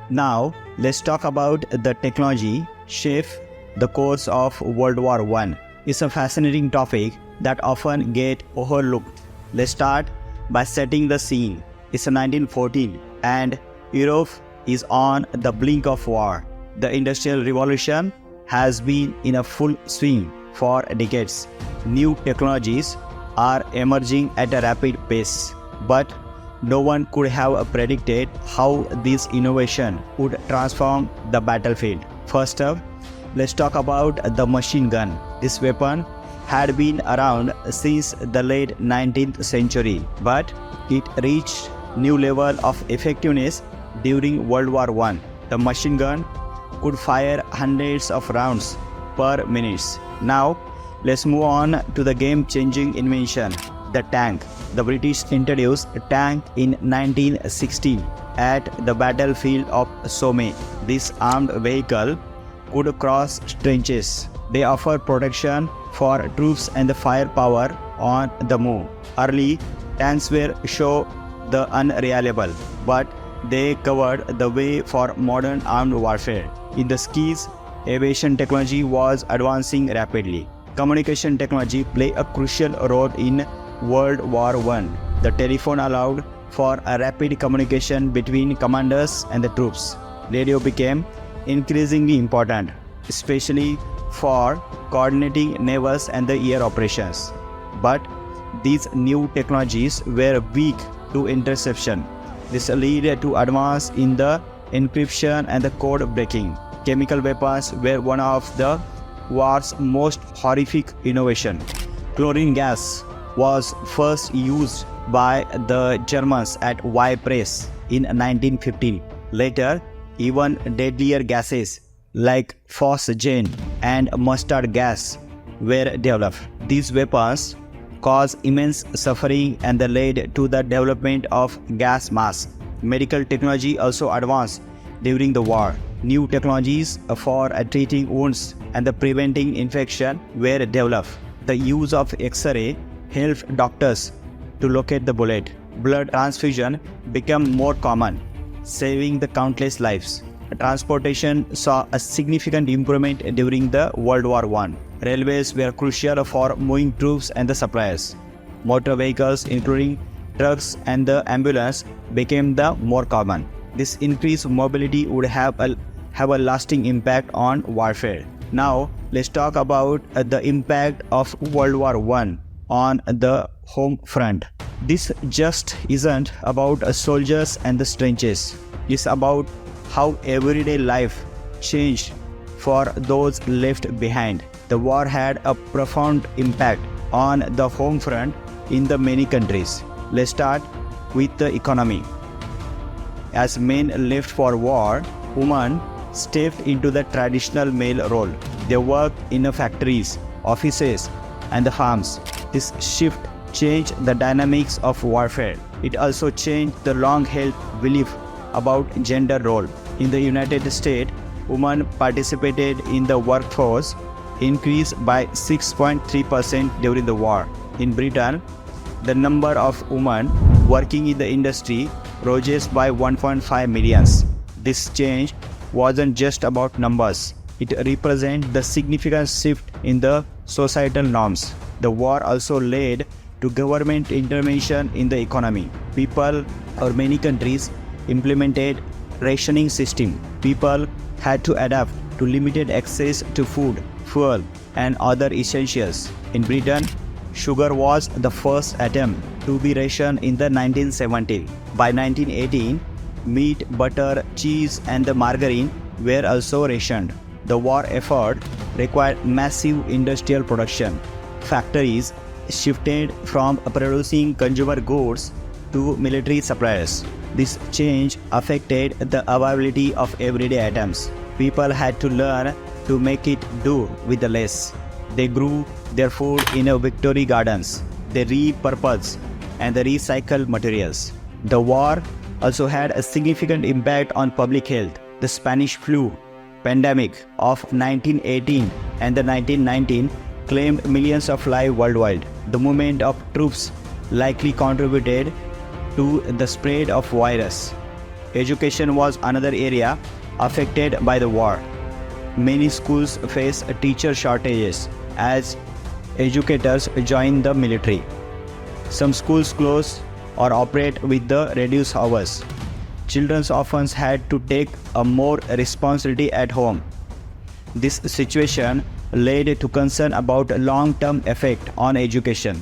Now, let's talk about the technology shape the course of World War I. It's a fascinating topic that often get overlooked. Let's start by setting the scene. It's 1914 and Europe is on the brink of war. The Industrial Revolution has been in a full swing for decades. New technologies are emerging at a rapid pace, but no one could have predicted how this innovation would transform the battlefield. First up, let's talk about the machine gun. This weapon had been around since the late 19th century, but it reached new level of effectiveness during World War I. The machine gun could fire hundreds of rounds per minute. Now, let's move on to the game-changing invention, the tank. The British introduced a tank in 1916 at the battlefield of Somme. This armed vehicle could cross trenches. They offered protection for troops and the firepower on the move. Early tanks were shown the unreliable, but they covered the way for modern armed warfare. In the skies, aviation technology was advancing rapidly. Communication technology played a crucial role in World War I. The telephone allowed for a rapid communication between commanders and the troops. Radio became increasingly important, especially for coordinating naval and the air operations. But these new technologies were weak to interception. This led to advance in the encryption and the code breaking. Chemical weapons were one of the war's most horrific innovations. Chlorine gas was first used by the Germans at Ypres in 1915. Later, even deadlier gases like phosgene and mustard gas were developed. These weapons caused immense suffering and led to the development of gas masks. Medical technology also advanced during the war. New technologies for treating wounds and preventing infection were developed. The use of X-ray helped doctors to locate the bullet. Blood transfusion became more common, saving the countless lives. Transportation saw a significant improvement during the World War I. Railways were crucial for moving troops and the supplies. Motor vehicles, including trucks and the ambulance, became the more common. This increased mobility would have a lasting impact on warfare. Now, let's talk about the impact of World War I on the home front. This just isn't about soldiers and the trenches. It's about how everyday life changed for those left behind. The war had a profound impact on the home front in the many countries. Let's start with the economy. As men left for war, women stepped into the traditional male role. They worked in factories, offices, and the farms. This shift changed the dynamics of warfare. It also changed the long-held belief about gender role. In the United States, women participated in the workforce increased by 6.3% during the war. In Britain, the number of women working in the industry rose by 1.5 million. This change wasn't just about numbers. It represents the significant shift in the societal norms. The war also led to government intervention in the economy. Many countries implemented rationing system. People had to adapt to limited access to food, fuel, and other essentials. In Britain, sugar was the first attempt to be rationed in the 1970s. By 1918, meat, butter, cheese, and the margarine were also rationed. The war effort required massive industrial production. Factories shifted from producing consumer goods to military supplies. This change affected the availability of everyday items. People had to learn to make it do with the less. They grew their food in victory gardens. They repurposed and they recycled materials. The war also had a significant impact on public health. The Spanish flu pandemic of 1918 and the 1919 claimed millions of lives worldwide. The movement of troops likely contributed to the spread of virus. Education was another area affected by the war. Many schools face teacher shortages as educators join the military. Some schools close or operate with the reduced hours. Children often had to take a more responsibility at home. This situation led to concern about long-term effect on education.